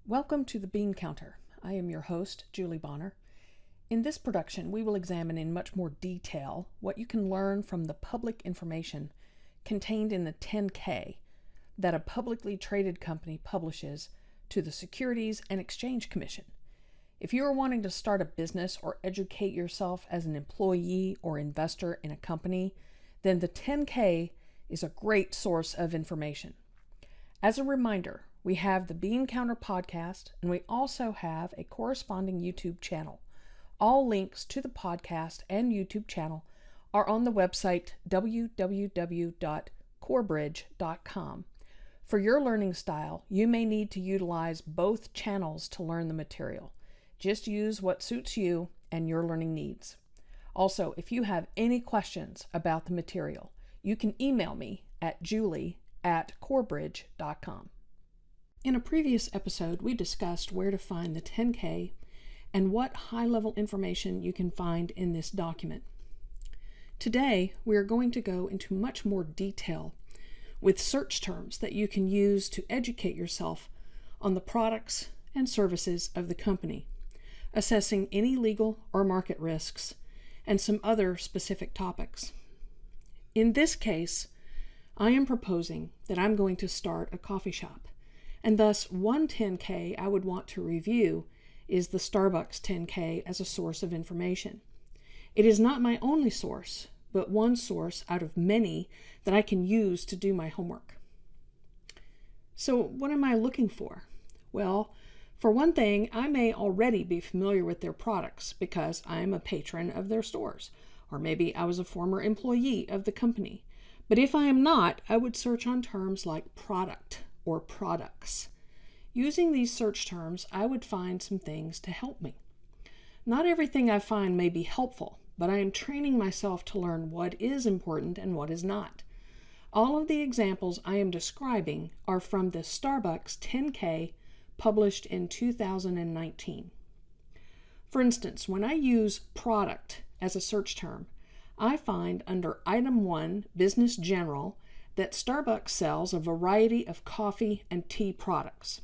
Welcome to the Bean Counter. I am your host, Julie Bonner. In this production, we will examine in much more detail what you can learn from the public information contained in the 10-K that a publicly traded company publishes to the Securities and Exchange Commission. If you are wanting to start a business or educate yourself as an employee or investor in a company, then the 10-K is a great source of information. As a reminder, we have the Bean Counter podcast, and we also have a corresponding YouTube channel. All links to the podcast and YouTube channel are on the website www.corebridge.com. For your learning style, you may need to utilize both channels to learn the material. Just use what suits you and your learning needs. Also, if you have any questions about the material, you can email me at julie@corebridge.com. In a previous episode, we discussed where to find the 10-K and what high-level information you can find in this document. Today, we are going to go into much more detail with search terms that you can use to educate yourself on the products and services of the company, assessing any legal or market risks, and some other specific topics. In this case, I am proposing that I'm going to start a coffee shop. And thus, one 10-K I would want to review is the Starbucks 10-K as a source of information. It is not my only source, but one source out of many that I can use to do my homework. So what am I looking for? Well, for one thing, I may already be familiar with their products because I am a patron of their stores, or maybe I was a former employee of the company. But if I am not, I would search on terms like product or products. Using these search terms, I would find some things to help me. Not everything I find may be helpful, but I am training myself to learn what is important and what is not. All of the examples I am describing are from the Starbucks 10-K published in 2019. For instance, when I use product as a search term, I find under Item 1, Business General, that Starbucks sells a variety of coffee and tea products.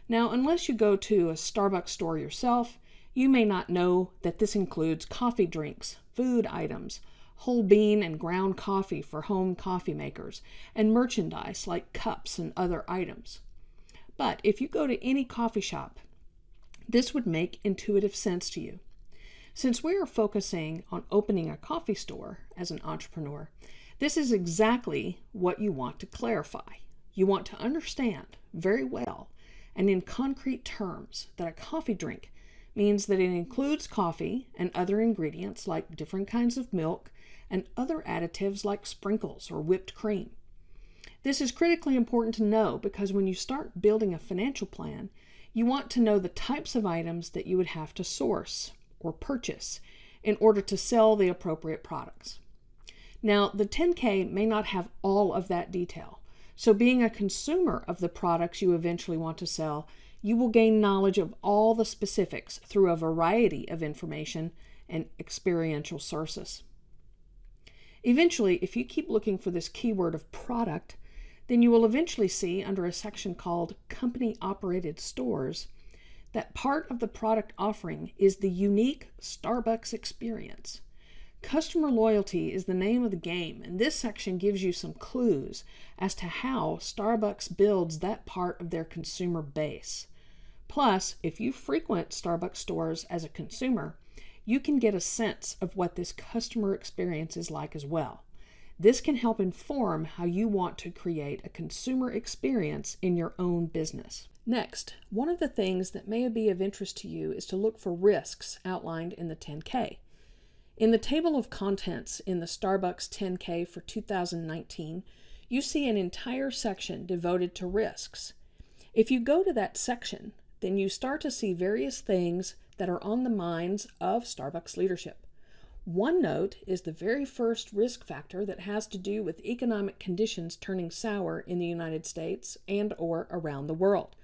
Now, unless you go to a Starbucks store yourself, you may not know that this includes coffee drinks, food items, whole bean and ground coffee for home coffee makers, and merchandise like cups and other items. But if you go to any coffee shop, this would make intuitive sense to you. Since we are focusing on opening a coffee store as an entrepreneur, this is exactly what you want to clarify. You want to understand very well and in concrete terms that a coffee drink means that it includes coffee and other ingredients like different kinds of milk and other additives like sprinkles or whipped cream. This is critically important to know because when you start building a financial plan, you want to know the types of items that you would have to source or purchase in order to sell the appropriate products. Now, the 10-K may not have all of that detail, so being a consumer of the products you eventually want to sell, you will gain knowledge of all the specifics through a variety of information and experiential sources. Eventually, if you keep looking for this keyword of product, then you will eventually see under a section called Company-Operated Stores that part of the product offering is the unique Starbucks experience. Customer loyalty is the name of the game, and this section gives you some clues as to how Starbucks builds that part of their consumer base. Plus, if you frequent Starbucks stores as a consumer, you can get a sense of what this customer experience is like as well. This can help inform how you want to create a consumer experience in your own business. Next, one of the things that may be of interest to you is to look for risks outlined in the 10-K. In the table of contents in the Starbucks 10-K for 2019, you see an entire section devoted to risks. If you go to that section, then you start to see various things that are on the minds of Starbucks leadership. One note is the very first risk factor that has to do with economic conditions turning sour in the United States and/or around the world.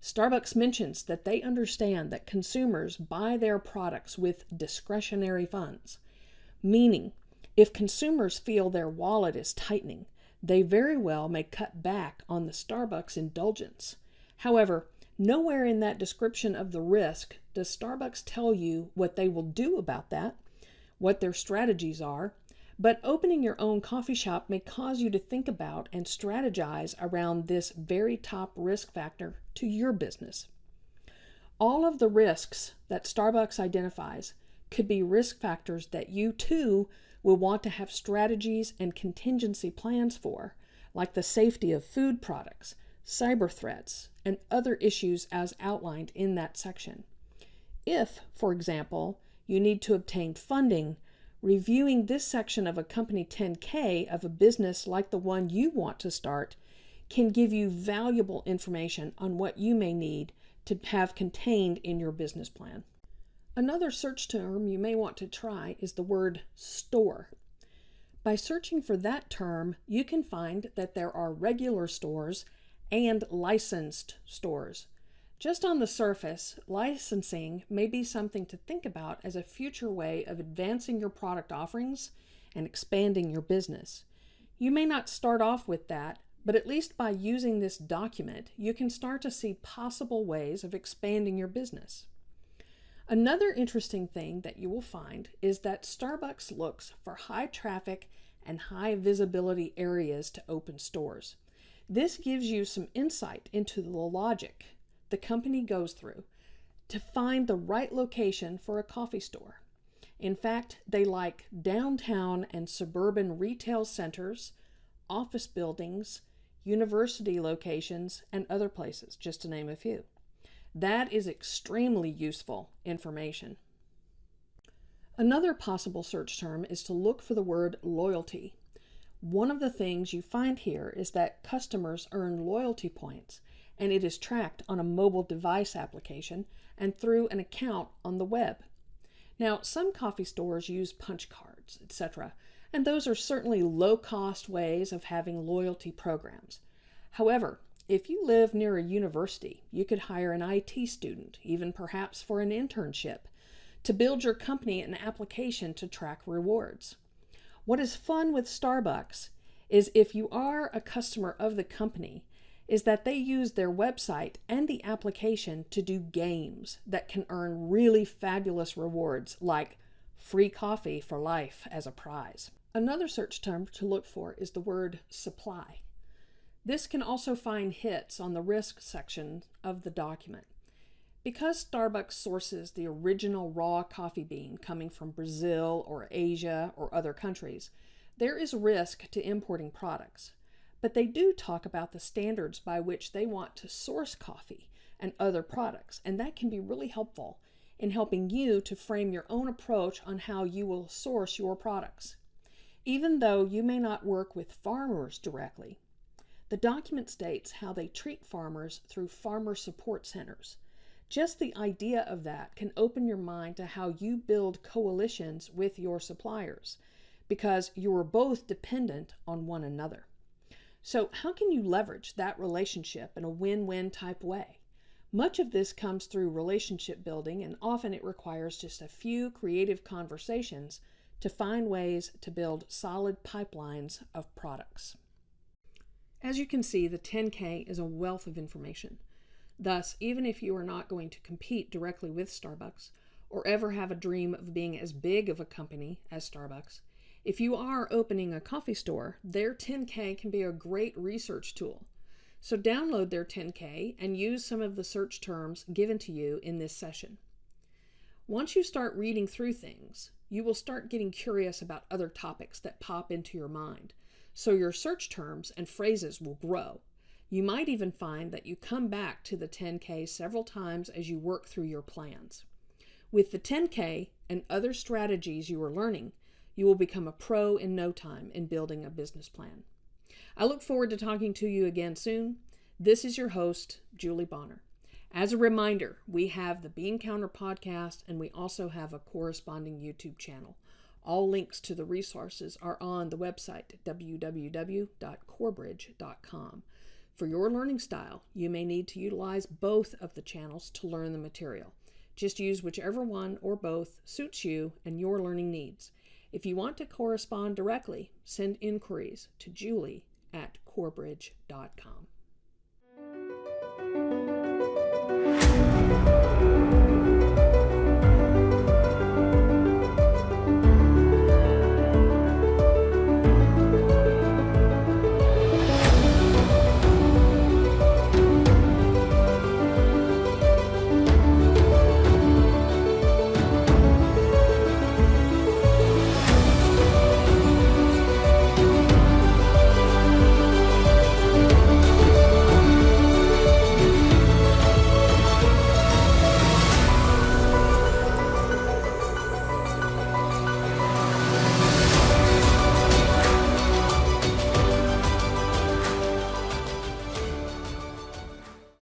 Starbucks mentions that they understand that consumers buy their products with discretionary funds, meaning if consumers feel their wallet is tightening, they very well may cut back on the Starbucks indulgence. However, Nowhere in that description of the risk does Starbucks tell you what they will do about that, what their strategies are, but opening your own coffee shop may cause you to think about and strategize around this very top risk factor to your business. All of the risks that Starbucks identifies could be risk factors that you too will want to have strategies and contingency plans for, like the safety of food products, cyber threats, and other issues as outlined in that section. If, for example, you need to obtain funding, reviewing this section of a company 10K of a business like the one you want to start can give you valuable information on what you may need to have contained in your business plan. Another search term you may want to try is the word store. By searching for that term, you can find that there are regular stores and licensed stores. Just on the surface, licensing may be something to think about as a future way of advancing your product offerings and expanding your business. You may not start off with that, but at least by using this document, you can start to see possible ways of expanding your business. Another interesting thing that you will find is that Starbucks looks for high traffic and high visibility areas to open stores. This gives you some insight into the logic the company goes through to find the right location for a coffee store. In fact, they like downtown and suburban retail centers, office buildings, university locations, and other places, just to name a few. That is extremely useful information. Another possible search term is to look for the word loyalty. One of the things you find here is that customers earn loyalty points, and it is tracked on a mobile device application and through an account on the web. Now, some coffee stores use punch cards, etc., and those are certainly low-cost ways of having loyalty programs. However, if you live near a university, you could hire an IT student, even perhaps for an internship, to build your company an application to track rewards. What is fun with Starbucks is if you are a customer of the company, is that they use their website and the application to do games that can earn really fabulous rewards like free coffee for life as a prize. Another search term to look for is the word supply. This can also find hits on the risk section of the document. Because Starbucks sources the original raw coffee bean coming from Brazil or Asia or other countries, there is risk to importing products. But they do talk about the standards by which they want to source coffee and other products, and that can be really helpful in helping you to frame your own approach on how you will source your products. Even though you may not work with farmers directly, the document states how they treat farmers through farmer support centers. Just the idea of that can open your mind to how you build coalitions with your suppliers, because you are both dependent on one another. So how can you leverage that relationship in a win-win type way? Much of this comes through relationship building, and often it requires just a few creative conversations to find ways to build solid pipelines of products. As you can see, the 10K is a wealth of information. Thus, even if you are not going to compete directly with Starbucks or ever have a dream of being as big of a company as Starbucks, if you are opening a coffee store, their 10K can be a great research tool. So download their 10K and use some of the search terms given to you in this session. Once you start reading through things, you will start getting curious about other topics that pop into your mind. So your search terms and phrases will grow. You might even find that you come back to the 10K several times as you work through your plans. With the 10K and other strategies you are learning, you will become a pro in no time in building a business plan. I look forward to talking to you again soon. This is your host, Julie Bonner. As a reminder, we have the Bean Counter podcast, and we also have a corresponding YouTube channel. All links to the resources are on the website, www.corebridge.com. For your learning style, you may need to utilize both of the channels to learn the material. Just use whichever one or both suits you and your learning needs. If you want to correspond directly, send inquiries to julie@corebridge.com.